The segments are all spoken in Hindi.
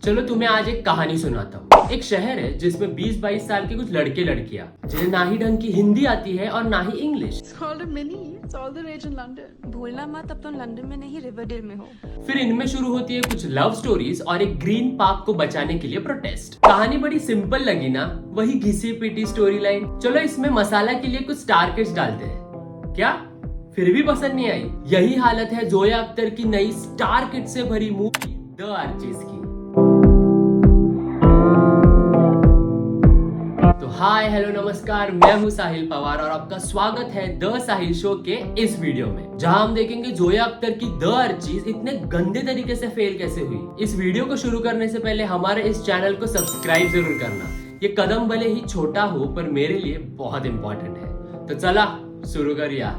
चलो तुम्हें आज एक कहानी सुनाता हूँ। एक शहर है जिसमें 20-22 साल के कुछ लड़के लड़कियां जिन्हें ना ही ढंग की हिंदी आती है और ना ही English. It's called a mini. It's all the rage in London. भूलना मत, अब तुम लंदन में नहीं रिवरडेल में हो। फिर इनमें शुरू होती है कुछ लव स्टोरीज और एक ग्रीन पार्क को बचाने के लिए प्रोटेस्ट। कहानी बड़ी सिंपल लगी ना, वही घिसी पिटी स्टोरी लाइन। चलो इसमें मसाला के लिए कुछ स्टार किड्स डालते हैं। क्या फिर भी पसंद नहीं आई? यही हालत है जोया अख्तर की नई स्टार किड से भरी मूवी द आर्चीज की। तो हाय हेलो नमस्कार, मैं हूं साहिल पवार और आपका स्वागत है द साहिल शो के इस वीडियो में, जहां हम देखेंगे जोया अख्तर की द आर्चीज इतने गंदे तरीके से फेल कैसे हुई। इस वीडियो को शुरू करने से पहले हमारे इस चैनल को सब्सक्राइब जरूर करना। ये कदम भले ही छोटा हो पर मेरे लिए बहुत इंपॉर्टेंट है। तो चला शुरू करिए।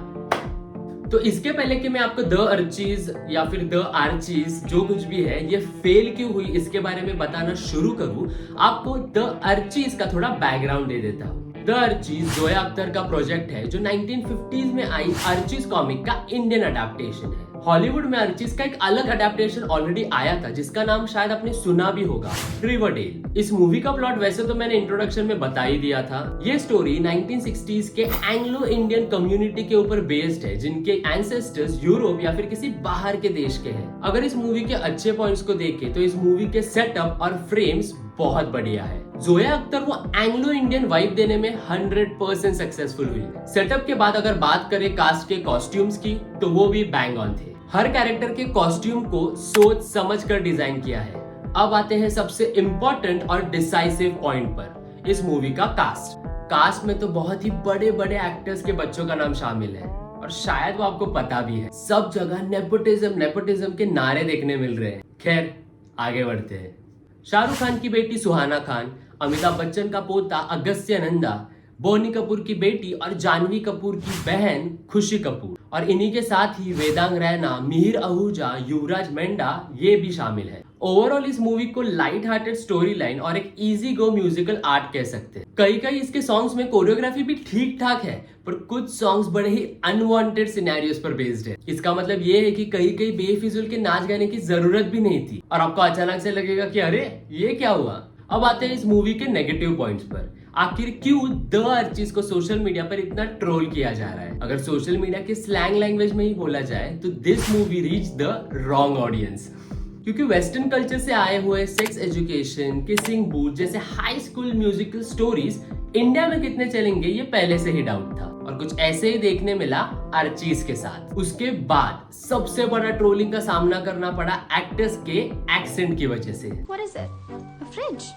तो इसके पहले कि मैं आपको द आर्चीज या फिर द आर्चीज जो कुछ भी है ये फेल क्यों हुई इसके बारे में बताना शुरू करूं, आपको द आर्चीज का थोड़ा बैकग्राउंड दे देता हूं। द आर्चीज जोया अख्तर का प्रोजेक्ट है जो 1950s में आई आर्चीज कॉमिक का इंडियन अडेप्टेशन है। हॉलीवुड में आर्चीज का एक अलग अडेप्टेशन ऑलरेडी आया था जिसका नाम शायद आपने सुना भी होगा, रिवरडेल। इस मूवी का प्लॉट वैसे तो मैंने इंट्रोडक्शन में बता ही दिया था। ये स्टोरी 1960s के एंग्लो इंडियन कम्युनिटी के ऊपर बेस्ड है जिनके एंसेस्टर्स यूरोप या फिर किसी बाहर के देश के हैं। अगर इस मूवी के अच्छे पॉइंट्स को देखें तो इस मूवी के सेटअप और फ्रेम्स बहुत बढ़िया है। जोया अख्तर वो एंग्लो इंडियन वाइब देने में 100% सक्सेसफुल हुई। सेटअप के बाद अगर बात करें कास्ट के कॉस्ट्यूम्स की तो वो भी बैंग ऑन थे। हर कैरेक्टर के कॉस्ट्यूम को सोच समझ कर डिजाइन किया है। अब आते हैं सबसे इंपॉर्टेंट और डिसाइसिव पॉइंट पर, इस मूवी का कास्ट में तो बहुत ही बड़े बड़े एक्टर्स के बच्चों का नाम शामिल है और शायद वो आपको पता भी है। सब जगह नेपोटिज्म के नारे देखने मिल रहे हैं। खैर आगे बढ़ते हैं। शाहरुख खान की बेटी सुहाना खान, अमिताभ बच्चन का पोता अगस्त्य नंदा, बोनी कपूर की बेटी और जानवी कपूर की बहन खुशी कपूर, और इन्हीं के साथ ही वेदांग रैना, मिहिर आहूजा, युवराज मेंढा ये भी शामिल है। ओवरऑल इस मूवी को लाइट हार्टेड स्टोरी लाइन और एक इजी गो म्यूजिकल आर्ट कह सकते हैं। कई इसके सॉन्ग्स में कोरियोग्राफी भी ठीक ठाक है पर कुछ सॉन्ग्स बड़े ही अनवांटेड सिनेरियोस पर बेस्ड है। इसका मतलब ये है कि कहीं बेफिजुल के नाच गाने की जरूरत भी नहीं थी और आपको अचानक से लगेगा कि अरे ये क्या हुआ। अब आते हैं इस मूवी के नेगेटिव पॉइंट्स पर। आखिर क्यों द आर्चीज को सोशल मीडिया पर इतना ट्रोल किया जा रहा है? अगर सोशल मीडिया के स्लैंग लैंग्वेज में ही बोला जाए तो this movie reach the wrong audience. क्योंकि वेस्टर्न कल्चर से आए हुए सेक्स एजुकेशन, किसिंग बूथ जैसे high school musical stories India में कितने चलेंगे ये पहले से ही डाउट था और कुछ ऐसे ही देखने मिला आर्चीज के साथ। उसके बाद सबसे बड़ा ट्रोलिंग का सामना करना पड़ा एक्टर्स के एक्सेंट की वजह से। What is it? A fridge?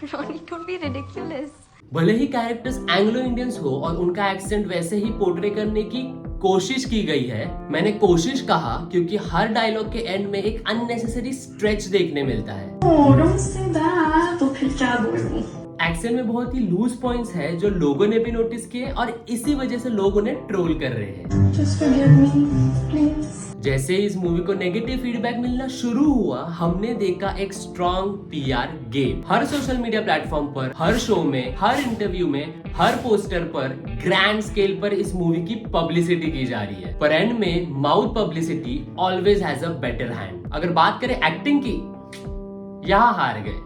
Ronnie, don't be ridiculous. भले ही कैरेक्टर्स एंग्लो इंडियंस हो और उनका एक्सेंट वैसे ही पोर्ट्रे करने की कोशिश की गई है। मैंने कोशिश कहा क्योंकि हर डायलॉग के एंड में एक अननेसेसरी स्ट्रेच देखने मिलता है। Don't say that. तो फिर क्या बोलूं? एक्सेंट में बहुत ही लूज पॉइंट्स है जो लोगों ने भी नोटिस किए और इसी वजह से लोग उन्हें ट्रोल कर रहे हैं। Just forgive me, please. जैसे इस मूवी को नेगेटिव फीडबैक मिलना शुरू हुआ, हमने देखा एक स्ट्रॉन्ग पीआर गेम। हर सोशल मीडिया प्लेटफॉर्म पर, हर शो में, हर इंटरव्यू में, हर पोस्टर पर ग्रैंड स्केल पर इस मूवी की पब्लिसिटी की जा रही है। पर एंड में mouth publicity always has a better hand. अगर बात करें एक्टिंग की, यहाँ हार गए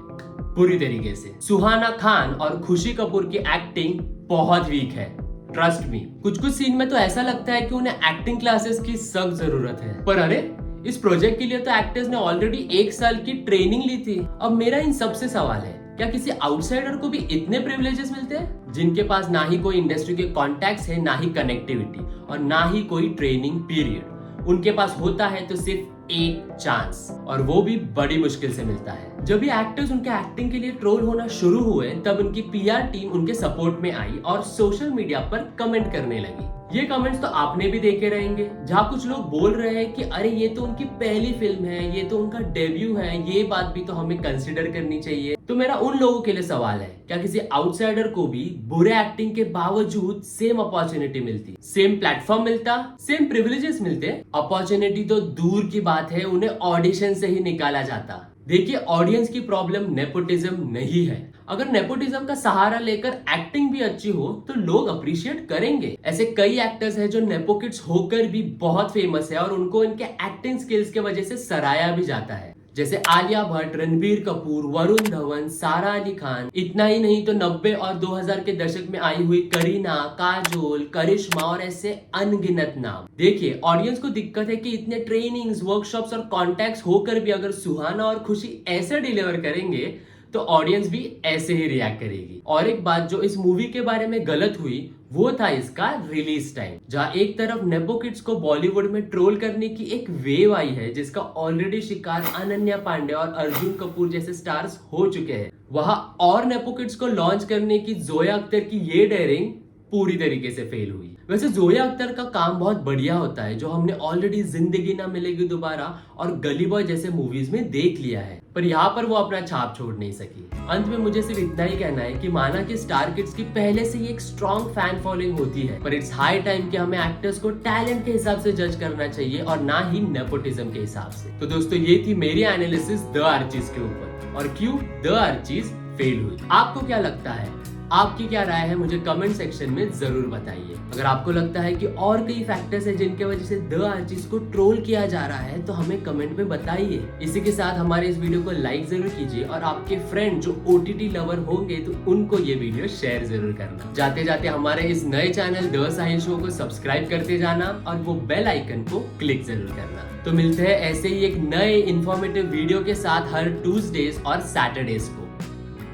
पूरी तरीके से। सुहाना खान और खुशी कपूर की एक्टिंग बहुत वीक है, ट्रस्ट मी। कुछ सीन में तो ऐसा लगता है कि उन्हें एक्टिंग क्लासेस की सख्त जरूरत है। पर अरे इस प्रोजेक्ट के लिए तो एक्टर्स ने ऑलरेडी 1 साल की ट्रेनिंग ली थी। अब मेरा इन सबसे सवाल है, क्या किसी आउटसाइडर को भी इतने प्रिविलेजेस मिलते हैं जिनके पास ना ही कोई इंडस्ट्री के कॉन्टैक्ट्स है, ना ही कनेक्टिविटी और ना ही कोई ट्रेनिंग पीरियड? उनके पास होता है तो सिर्फ एक चांस और वो भी बड़ी मुश्किल से मिलता है। जब ये एक्टर्स उनके एक्टिंग के लिए ट्रोल होना शुरू हुए तब उनकी पीआर टीम उनके सपोर्ट में आई और सोशल मीडिया पर कमेंट करने लगी। ये कमेंट्स तो आपने भी देखे रहेंगे जहाँ कुछ लोग बोल रहे हैं कि अरे ये तो उनकी पहली फिल्म है, ये तो उनका डेब्यू है, ये बात भी तो हमें कंसिडर करनी चाहिए। तो मेरा उन लोगों के लिए सवाल है, क्या किसी आउटसाइडर को भी बुरे एक्टिंग के बावजूद सेम अपॉर्चुनिटी मिलती, सेम प्लेटफॉर्म मिलता, सेम प्रिविलेजेस मिलते? अपॉर्चुनिटी तो दूर की बात है, उन्हें ऑडिशन से ही निकाला जाता। देखिए ऑडियंस की प्रॉब्लम नेपोटिज्म नहीं है। अगर नेपोटिज्म का सहारा लेकर एक्टिंग भी अच्छी हो तो लोग अप्रिशिएट करेंगे। ऐसे कई एक्टर्स हैं जो नेपो किड्स होकर भी बहुत फेमस है और उनको इनके एक्टिंग स्किल्स के वजह से सराहा भी जाता है। जैसे आलिया भट्ट, रणबीर कपूर, वरुण धवन, सारा अली खान। इतना ही नहीं तो 90 और 2000 के दशक में आई हुई करीना, काजोल, करिश्मा और ऐसे अनगिनत नाम। देखिए, ऑडियंस को दिक्कत है कि इतने ट्रेनिंग्स, वर्कशॉप्स और कॉन्टैक्ट्स होकर भी अगर सुहाना और खुशी ऐसे डिलीवर करेंगे तो ऑडियंस भी ऐसे ही रिएक्ट करेगी। और एक बात जो इस मूवी के बारे में गलत हुई वो था इसका रिलीज टाइम, जहां एक तरफ नेपो किड्स को बॉलीवुड में ट्रोल करने की एक वेव आई है जिसका ऑलरेडी शिकार अनन्या पांडे और अर्जुन कपूर जैसे स्टार्स हो चुके हैं, वहां और नेपो किड्स को लॉन्च करने की जोया अख्तर की ये डेयरिंग पूरी तरीके से फेल हुई। वैसे जोया अख्तर का काम बहुत बढ़िया होता है, जो हमने ऑलरेडी जिंदगी ना मिलेगी दोबारा और गली बॉय जैसे मूवीज में देख लिया है, पर यहाँ पर वो अपना छाप छोड़ नहीं सकी। अंत में मुझे सिर्फ इतना ही कहना है कि माना कि स्टार किड्स की पहले से ही एक स्ट्रॉन्ग फैन फॉलोइंग होती है, पर इट्स हाई टाइम कि हमें एक्टर्स को टैलेंट के हिसाब से जज करना चाहिए और ना ही नेपोटिज्म के हिसाब से। तो दोस्तों, ये थी मेरी एनालिसिस द आर्चीज के ऊपर और क्यों द आर्चीज फेल हुई। आपको क्या लगता है? आपकी क्या राय है? मुझे कमेंट सेक्शन में जरूर बताइए। अगर आपको लगता है कि और कई फैक्टर्स हैं जिनके वजह से द आर्चीज को ट्रोल किया जा रहा है तो हमें कमेंट में बताइए। इसी के साथ हमारे इस वीडियो को लाइक जरूर कीजिए और आपके फ्रेंड जो OTT लवर होंगे तो उनको ये वीडियो शेयर जरूर करना। जाते जाते हमारे इस नए चैनल द साहिल शो को सब्सक्राइब करते जाना और वो बेल आइकन को क्लिक जरूर करना। तो मिलते हैं ऐसे ही एक नए इंफॉर्मेटिव वीडियो के साथ हर ट्यूसडेज और सैटरडेज को।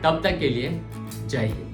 तब तक के लिए जय हिंद।